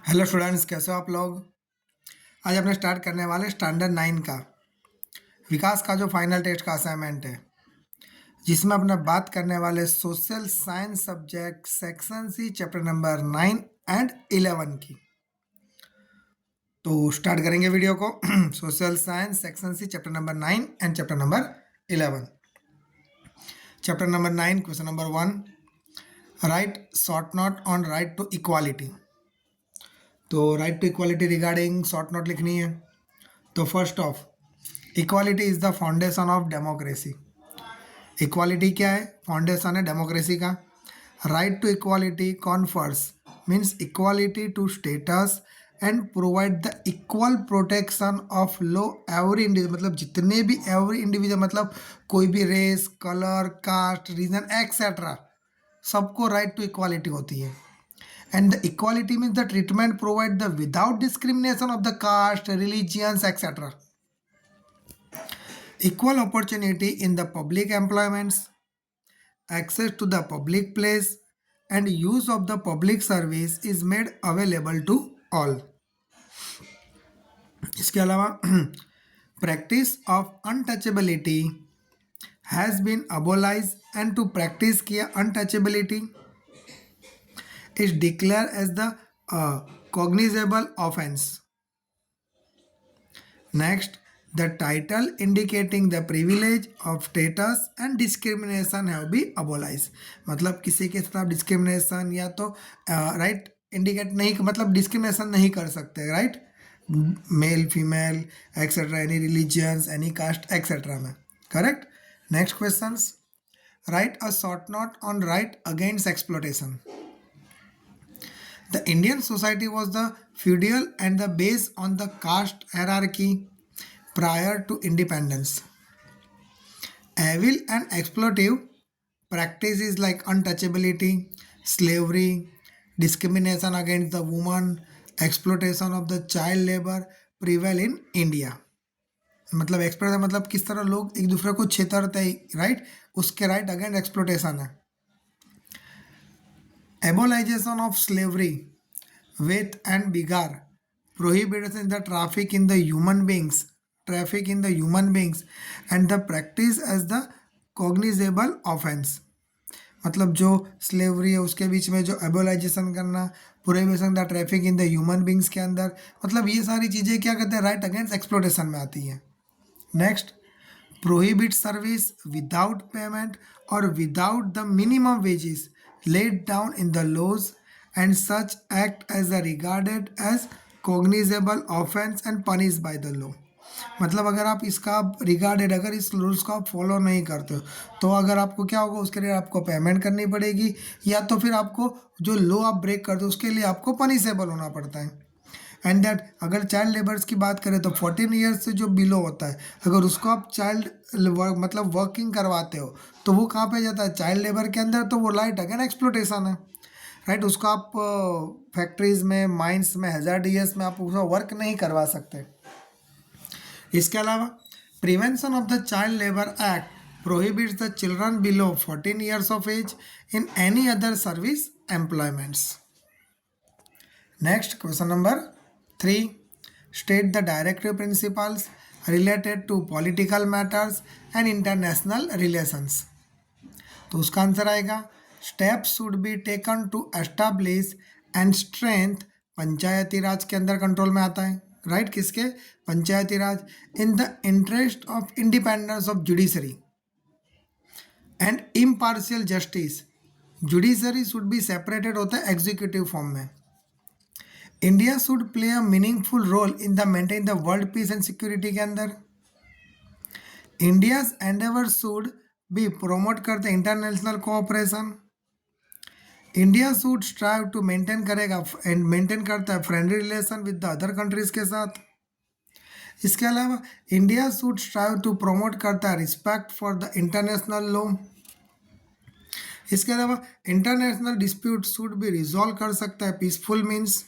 Hello students, कैसे हो आप लोग। आज अपने स्टार्ट करने वाले स्टैंडर्ड 9 का विकास का जो फाइनल टेस्ट का असाइनमेंट है, जिसमें अपना बात करने वाले social science subject section C chapter number 9 and 11 की। तो स्टार्ट करेंगे वीडियो को। Social science section C chapter number 9 and chapter number 11। Chapter number 9 question number 1, write short note on right to equality. तो right to equality regarding short note लिखनी है। तो first of, equality is the foundation of democracy. Equality क्या है? Foundation है democracy का। Right to equality confers means equality to status and provide the equal protection of law every individual, मतलब जितने भी एवरी इंडिविजुअल, मतलब कोई भी race, colour, caste, region etcetera, सबको राइट टू इक्वालिटी होती है। And the equality means the treatment provide the without discrimination of the caste, religions etcetera. Equal opportunity in the public employments, access to the public place and use of the public service is made available to all. इसके अलावा practice of untouchability has been abolished and to practice किया untouchability is declared as the cognizable offense. Next, the title indicating the privilege of status and discrimination have been abolished. मतलब किसी के साथ discrimination या तो right indicate नहीं, मतलब discrimination नहीं कर सकते, right, male female etcetera, any religions, any caste etcetera में, correct. Next questions, write a short note on right against exploitation. The Indian society was the feudal and the based on the caste hierarchy prior to independence. Evil and exploitive practices like untouchability, slavery, discrimination against the woman, exploitation of the child labor prevail in India. मतलब exploit मतलब किस तरह लोग एक दूसरे को छेतरते हैं, right, उसके राइट अगेंस्ट एक्सप्लोइटेशन है। Abolition of slavery with and begar prohibition the traffic in the human beings and the practice as the cognizable offense. मतलब जो स्लेवरी है उसके बीच में जो एबोलाइजेशन करना, prohibition the traffic in the human beings के अंदर, मतलब ये सारी चीज़ें क्या कहते हैं, राइट अगेंस्ट एक्सप्लोटेशन में आती है। Next, prohibit service without payment or without the minimum wages laid down in the laws and such act as are regarded as cognizable offense and punished by the law. मतलब अगर आप इसका regarded, अगर इस rules को आप follow नहीं करते हो तो अगर आपको क्या होगा, उसके लिए आपको पेमेंट करनी पड़ेगी, या तो फिर आपको जो लॉ आप ब्रेक करते हो उसके लिए आपको पनिशेबल होना पड़ता है। एंड दैट अगर चाइल्ड लेबर्स की बात करें तो 14 ईयर्स से जो बिलो होता है, अगर उसको आप चाइल्ड मतलब वर्किंग करवाते हो तो वो कहाँ पे जाता है, चाइल्ड लेबर के अंदर, तो वो लाइट अगेन एक्सप्लोटेशन है, राइट। उसको आप फैक्ट्रीज में, माइंस में, हैजार्डियस में आप उसका वर्क नहीं करवा सकते। इसके अलावा prevention of the child labour act prohibits the children below 14 years of age in any other service employments. Next question number 3, state the directive principles related to political matters and international relations. तो उसका answer आएगा, steps should be taken to establish and strengthen, पंचायती राज के अंदर control में आता है, right, किसके, Panchayati Raj, in the interest of independence of judiciary and impartial justice. Judiciary should be separated होता है एग्जीक्यूटिव फॉर्म में. India should play a meaningful role in the maintain the world peace and security के अंदर. India's endeavour should be promote करते international cooperation. India should strive to maintain करेगा and maintain करता है friendly relation with the other countries के साथ. इसके अलावा India should strive to promote करता है respect for the international law. इसके अलावा international dispute should be resolve कर सकता है peaceful means.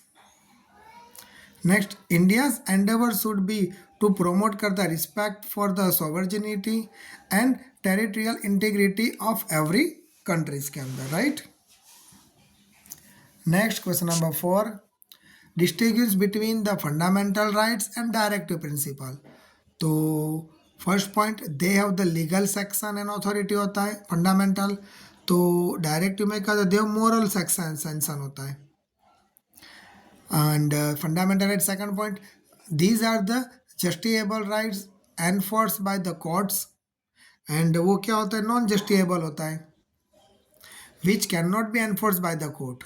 Next, India's endeavour should be to promote करता है respect for the sovereignty and territorial integrity of every countries के अंदर, right. Next question number 4, distinguish between the fundamental rights and directive principle. तो first point, they have the legal section and authority होता है fundamental. तो directive में क्या होता है, मोरल सेक्शन होता है। And fundamental right second point, these are the justiciable rights enforce by the courts. And वो क्या होता है, नॉन जस्टिएबल होता है, which can not be enforce by the court.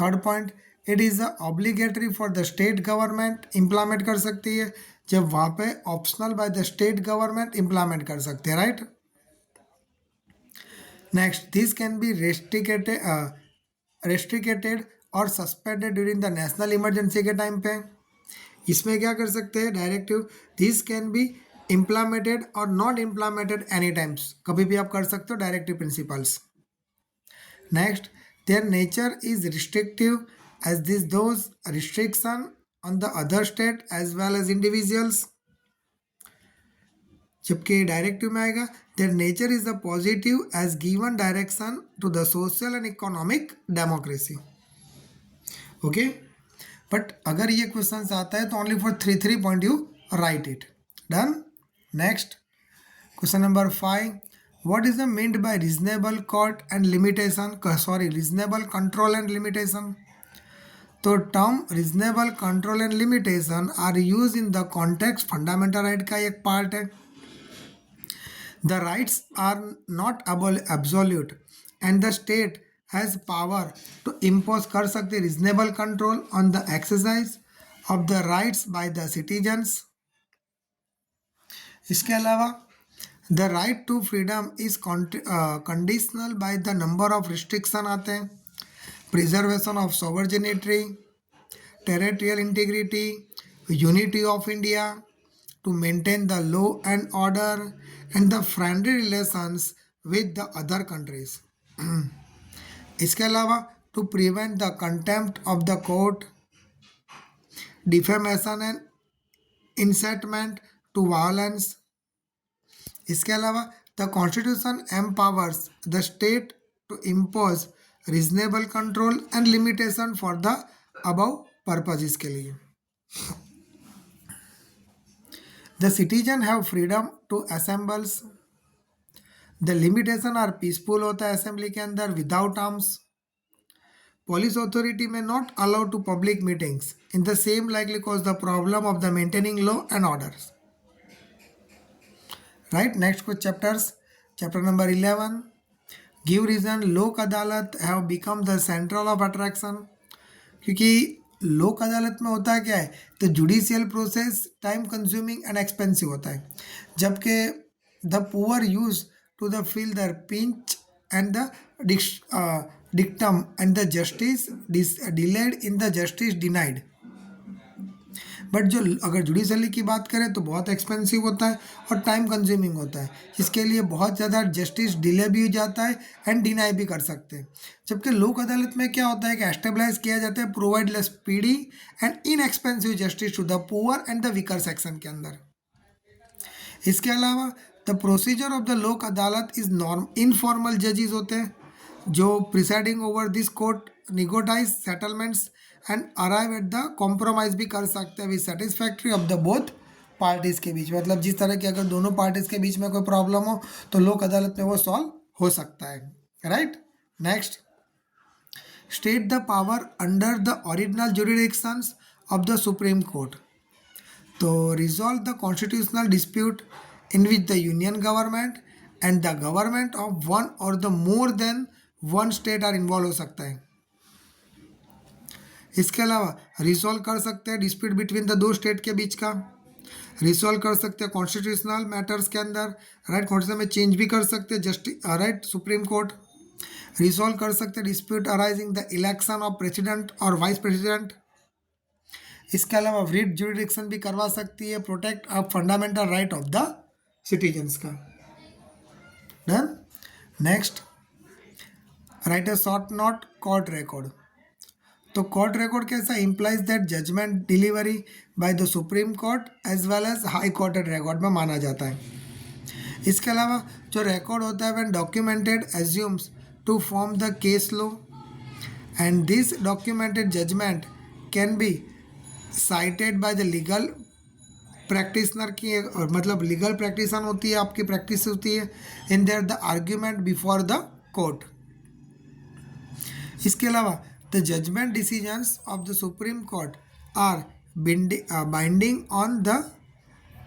Third point, it is obligatory for the state government, implement कर सकती है, जब वहाँ पे optional by the state government implement कर सकते हैं, right. Next, this can be restricted और suspended during the national emergency के टाइम पे। इसमें क्या कर सकते हैं directive, this can be implemented और नॉट इम्प्लीमेंटेड एनी टाइम्स, कभी भी आप कर सकते हो directive principles. Next, their nature is restrictive as this those restriction on the other state as well as individuals. जबकि डायरेक्टिव में आएगा, their nature is a positive as given direction to the social and economic democracy. Okay, but अगर ये question आता है तो only for three point you write it. Done. Next, question number 5. What is the meant by reasonable court and limitation? Reasonable control and limitation. तो term reasonable control and limitation are used in the context fundamental right का एक part है. The rights are not absolute and the state has power to impose कर सकते reasonable control on the exercise of the rights by the citizens. इसके अलावा the right to freedom is conditional by the number of restriction आते हैं, preservation of sovereignty, territorial integrity, unity of India, to maintain the law and order and the friendly relations with the other countries. इसके अलावा to prevent the contempt of the court, defamation and incitement to violence. इसके अलावा the constitution empowers the state to impose reasonable control and limitation for the above purposes के लिए। The citizen have freedom to assembles, the limitation are peaceful होता है assembly के अंदर without arms. Police authority में not allowed to public meetings in the same likely cause the problem of the maintaining law and orders. Right, next कुछ chapters. Chapter number 11, give reason लोक अदालत have become the central of attraction. क्योंकि लोक अदालत में होता है क्या है, तो judicial process time consuming and expensive होता है, जबकि the poor use to the feel the pinch and the dictum and the justice delayed in the justice denied. But जो अगर जुडिशली की बात करें तो बहुत एक्सपेंसिव होता है और टाइम कंज्यूमिंग होता है, जिसके लिए बहुत ज़्यादा जस्टिस डिले भी हो जाता है एंड डिनाई भी कर सकते हैं। जबकि लोक अदालत में क्या होता है कि एस्टेब्लाइज किया जाता है provide less speedy and inexpensive justice to the poor and the weaker section के अंदर। इसके अलावा द प्रोसीजर ऑफ द लोक अदालत इज इनफॉर्मल जजेस होते हैं जो presiding over this court negotiates settlements and arrive at the compromise भी कर सकते हैं with satisfactory of the both parties के बीच। मतलब जिस तरह की अगर दोनों पार्टीज़ के बीच में कोई प्रॉब्लम हो तो लोक अदालत में वो सॉल्व हो सकता है, right. Next, state the power under the original jurisdictions of the supreme court. तो resolve the constitutional dispute in which the union government and the government of one और the more than one state are involve हो सकता है। इसके अलावा resolve कर सकते हैं डिस्प्यूट बिटवीन द दो स्टेट के बीच का, रिजॉल्व कर सकते हैं कॉन्स्टिट्यूशनल मैटर्स के अंदर, राइट, कॉन्स्टिट्यूशन में चेंज भी कर सकते हैं justice, right, supreme court. Resolve कर सकते हैं dispute arising the election of president और वाइस प्रेसिडेंट। इसके अलावा रिट जुरिडिक्शन भी करवा सकती है, protect of fundamental right of the citizens का। Done. Next, write a short note court record. तो कोर्ट रिकॉर्ड कैसा, implies that judgement delivery by the supreme court as well as high court record में माना जाता है। इसके अलावा जो रिकॉर्ड होता है when documented assumes to form the case law and this documented judgement can be cited by the legal practitioner की मतलब लीगल प्रैक्टिशन होती है, आपकी प्रैक्टिस होती है in there the argument before the court. इसके अलावा the judgement decisions of the supreme court are binding on the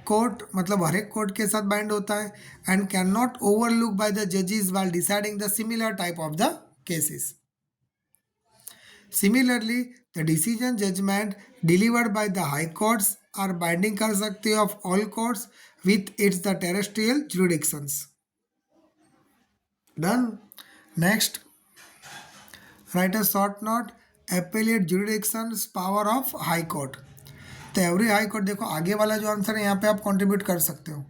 court, मतलब हर एक कोर्ट के साथ बाइंड होता है, and can not overlook by the जजेस while deciding the similar type of the cases. Similarly the decision judgement delivered by the high courts are binding कर सकते हो of all courts with its the terrestrial jurisdictions. Done. Next, write a short note, appellate jurisdictions power of high court. तो every high court, देखो आगे वाला जो answer है यहाँ पे आप कंट्रीब्यूट कर सकते हो।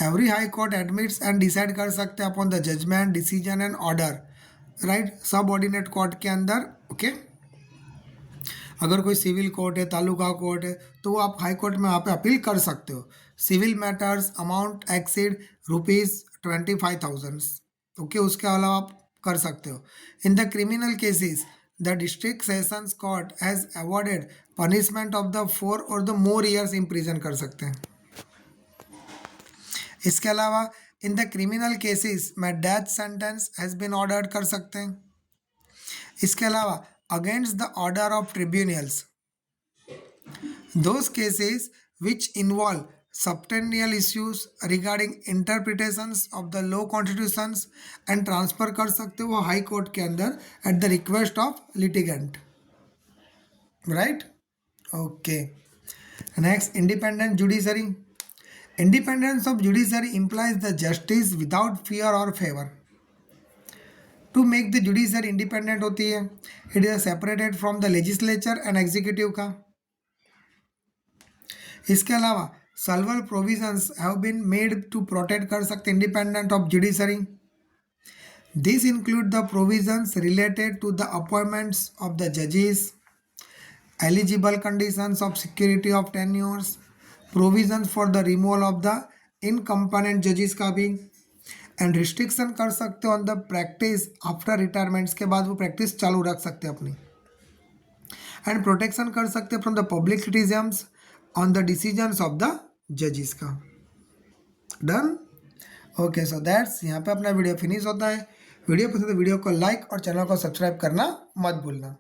Every high court admits and decide कर सकते हैं upon the judgement decision and order, right, subordinate court के अंदर। ओके, अगर कोई सिविल कोर्ट है, तालुका कोर्ट है, तो वो आप हाई कोर्ट में वहाँ पे अपील कर सकते हो। Civil matters amount exceed ₹25,000। Okay, उसके अलावा आप कर सकते हो। In the criminal cases the district sessions court has awarded punishment of the 4 और the more years in prison कर सकते हैं। इसके अलावा इन द क्रिमिनल केसेस में death sentence has been ordered कर सकते हैं। इसके अलावा against the order of tribunals, those cases which involve substantial issues regarding interpretations of the law constitutions and transfer कर सकते हो हाई कोर्ट के अंदर at the request of litigant, right? Okay. Next, independent judiciary. Independence of judiciary implies the justice without fear or favor. To make the judiciary independent होती है, it is separated from the legislature and executive का। इसके अलावा several provisions have been made to protect कर सकते independent of judiciary. These include the provisions related to the appointments of the judges, eligible conditions of security of tenures, provisions for the removal of the incompetent judges का भी, and restriction कर सकते हो on the practice after retirements के बाद वो practice चालू रख सकते हैं अपनी, एंड प्रोटेक्शन कर सकते हैं from the public criticisms on the decisions of the जजेस का। डन। ओके, सो दैट्स, यहाँ पे अपना वीडियो फिनिश होता है। वीडियो पसंद है वीडियो को लाइक और चैनल को सब्सक्राइब करना मत भूलना।